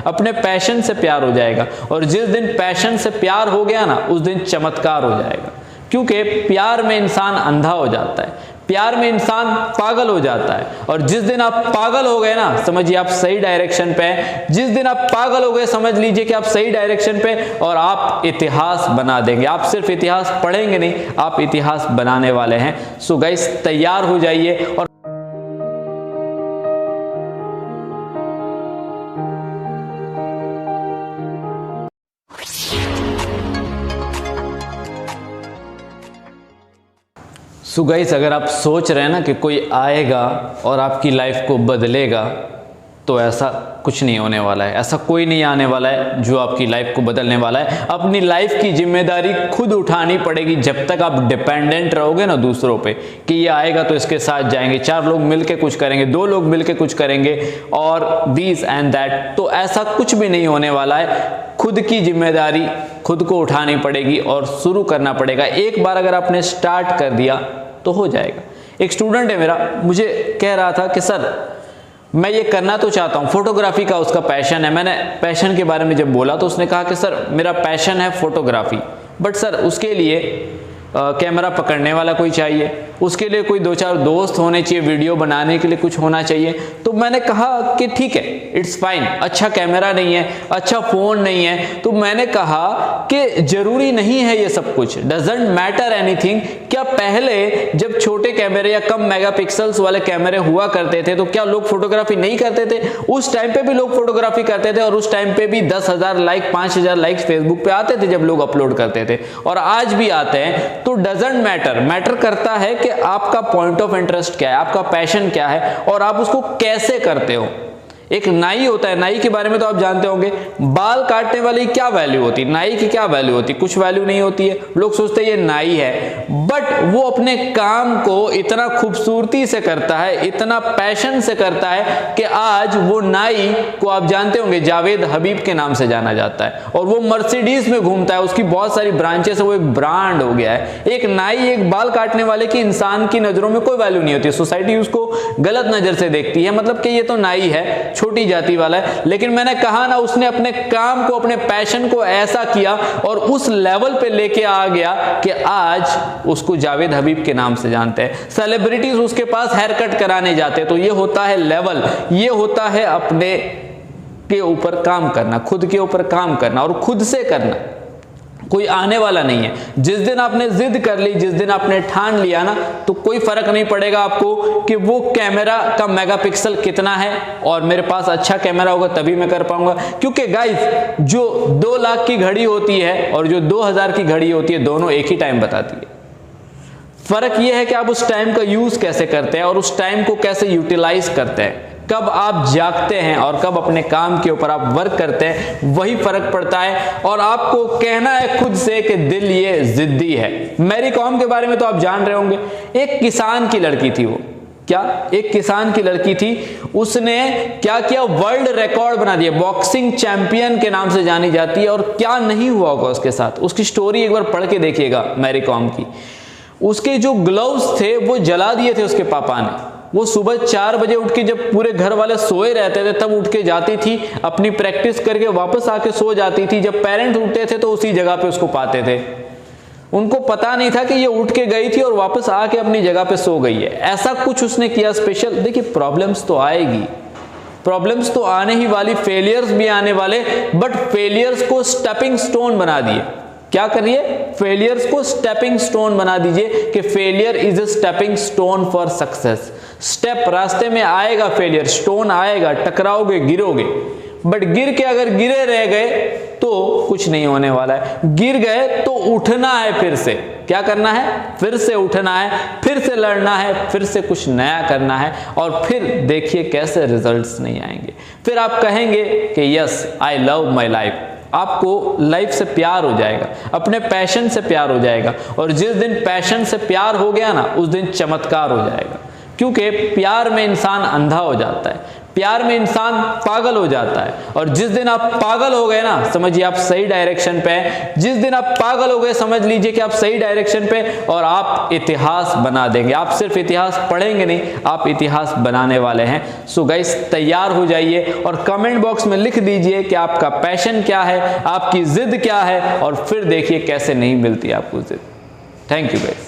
अपने पैशन से प्यार हो जाएगा। और जिस दिन पैशन से प्यार हो गया ना, उस दिन चमत्कार हो जाएगा। क्योंकि प्यार में इंसान अंधा हो जाता है, प्यार में इंसान पागल हो जाता है। और जिस दिन आप पागल हो गए ना, समझिए आप सही डायरेक्शन पे हैं। जिस दिन आप पागल हो गए, समझ लीजिए कि आप सही डायरेक्शन पे, और आप इतिहास बना देंगे। आप सिर्फ इतिहास पढ़ेंगे नहीं, आप इतिहास बनाने वाले हैं। सो गाइस, तैयार हो जाइए। और सो गाइस, अगर आप सोच रहे हैं ना कि कोई आएगा और आपकी लाइफ को बदलेगा, तो ऐसा कुछ नहीं होने वाला है। ऐसा कोई नहीं आने वाला है जो आपकी लाइफ को बदलने वाला है। अपनी लाइफ की जिम्मेदारी खुद उठानी पड़ेगी। जब तक आप डिपेंडेंट रहोगे ना दूसरों पे, कि ये आएगा तो इसके साथ जाएंगे, 4 लोग मिलके कुछ करेंगे, 2 लोग मिलके कुछ करेंगे, और दिस एंड दैट, तो ऐसा कुछ भी नहीं होने वाला है। खुद की जिम्मेदारी खुद को उठानी पड़ेगी और शुरू करना पड़ेगा। एक बार अगर आपने स्टार्ट कर दिया तो हो जाएगा। एक स्टूडेंट है मेरा, मुझे कह रहा था कि सर मैं ये करना तो चाहता हूँ, फोटोग्राफी का उसका पैशन है। मैंने पैशन के बारे में जब बोला तो उसने कहा कि सर मेरा पैशन है फोटोग्राफी, बट सर उसके लिए कैमरा पकड़ने वाला कोई चाहिए, उसके लिए कोई 2-4 दोस्त होने चाहिए, वीडियो बनाने के लिए कुछ होना चाहिए। तो मैंने कहा कि ठीक है, इट्स फाइन, अच्छा कैमरा नहीं है, अच्छा फ़ोन नहीं है, तो मैंने कहा कि ज़रूरी नहीं है ये सब कुछ, डजेंट मैटर एनीथिंग। क्या पहले जब छोटे कैमरे या कम मेगापिक्सल्स वाले कैमरे हुआ करते थे तो क्या लोग फोटोग्राफी नहीं करते थे? उस टाइम पे भी लोग फोटोग्राफी करते थे, और उस टाइम पे भी 10,000 लाइक, 5,000 लाइक्स फेसबुक पे आते थे जब लोग अपलोड करते थे, और आज भी आते हैं। तो डजेंट मैटर, मैटर करता है कि आपका पॉइंट ऑफ इंटरेस्ट क्या है, आपका पैशन क्या है, और आप उसको कैसे करते हो। एक नाई होता है, नाई के बारे में तो आप जानते होंगे, बाल काटने वाली क्या वैल्यू होती है, नाई की क्या वैल्यू होती है? कुछ वैल्यू नहीं होती है। लोग सोचते हैं ये नाई है, बट वो अपने काम को इतना खूबसूरती से करता है, इतना पैशन से करता है कि आज वो नाई को आप जानते होंगे जावेद हबीब के नाम से जाना जाता है, और वो मर्सिडीज में घूमता है, उसकी बहुत सारी ब्रांचेस है, वो एक ब्रांड हो गया है। एक नाई, एक बाल काटने वाले की इंसान की नजरों में कोई वैल्यू नहीं होती, सोसाइटी उसको गलत नजर से देखती है, मतलब कि ये तो नाई है, छोटी जाति वाला है। लेकिन मैंने कहा ना, उसने अपने काम को, अपने पैशन को ऐसा किया और उस लेवल पे लेके आ गया कि आज उसको जावेद हबीब के नाम से जानते हैं। सेलिब्रिटीज उसके पास हेयर कट कराने जाते हैं। तो ये होता है लेवल, ये होता है अपने के ऊपर काम करना, खुद के ऊपर काम करना और खुद से करना। कोई आने वाला नहीं है। जिस दिन आपने जिद कर ली, जिस दिन आपने ठान लिया ना, तो कोई फर्क नहीं पड़ेगा आपको कि वो कैमरा का मेगापिक्सल कितना है, और मेरे पास अच्छा कैमरा होगा तभी मैं कर पाऊंगा। क्योंकि गाइस, जो 2 लाख की घड़ी होती है और जो 2000 की घड़ी होती है, दोनों एक ही टाइम बताती है। फर्क ये है कि आप उस टाइम का यूज कैसे करते हैं और उस टाइम को कैसे यूटिलाइज करते हैं। कब आप जागते हैं और कब अपने काम के ऊपर आप वर्क करते हैं, वही फर्क पड़ता है। और आपको कहना है खुद से कि दिल ये जिद्दी है। मैरी कॉम के बारे में तो आप जान रहे होंगे, एक किसान की लड़की थी। वो क्या, एक किसान की लड़की थी। उसने क्या किया, वर्ल्ड रिकॉर्ड बना दिया, बॉक्सिंग चैंपियन के नाम से जानी जाती है। और क्या नहीं हुआ होगा उसके साथ, उसकी स्टोरी एक बार पढ़ के देखिएगा मैरी कॉम की। उसके जो ग्लव्स थे वो जला दिए थे उसके पापा ने। वो सुबह 4 बजे उठ के, जब पूरे घर वाले सोए रहते थे, तब उठ के जाती थी, अपनी प्रैक्टिस करके वापस आके सो जाती थी। जब पेरेंट्स उठते थे तो उसी जगह पे उसको पाते थे। उनको पता नहीं था कि ये उठ के गई थी और वापस आके अपनी जगह पे सो गई है। ऐसा कुछ उसने किया स्पेशल। देखिए, प्रॉब्लम्स तो आएगी, प्रॉब्लम्स तो आने ही वाली, फेलियर्स भी आने वाले, बट फेलियर्स को स्टेपिंग स्टोन बना दिए। क्या करिए, फेलियर्स को स्टेपिंग स्टोन बना दीजिए कि failure is a stepping stone for success. Step रास्ते में आएगा, फेलियर स्टोन आएगा, टकराओगे, गिरोगे, बट गिर के अगर गिरे रह गए तो कुछ नहीं होने वाला है। गिर गए तो उठना है, फिर से क्या करना है, फिर से उठना है, फिर से लड़ना है, फिर से कुछ नया करना है, और फिर देखिए कैसे रिजल्ट्स नहीं आएंगे। फिर आप कहेंगे कि yes, I love my life. आपको लाइफ से प्यार हो जाएगा, अपने पैशन से प्यार हो जाएगा, और जिस दिन पैशन से प्यार हो गया ना, उस दिन चमत्कार हो जाएगा। क्योंकि प्यार में इंसान अंधा हो जाता है, प्यार में इंसान पागल हो जाता है, और जिस दिन आप पागल हो गए ना, समझिए आप सही डायरेक्शन पे हैं। जिस दिन आप पागल हो गए, समझ लीजिए कि आप सही डायरेक्शन पे, और आप इतिहास बना देंगे। आप सिर्फ इतिहास पढ़ेंगे नहीं, आप इतिहास बनाने वाले हैं। सो गाइस, तैयार हो जाइए और कमेंट बॉक्स में लिख दीजिए कि आपका पैशन क्या है, आपकी जिद क्या है, और फिर देखिए कैसे नहीं मिलती आपको जिद। Thank you guys.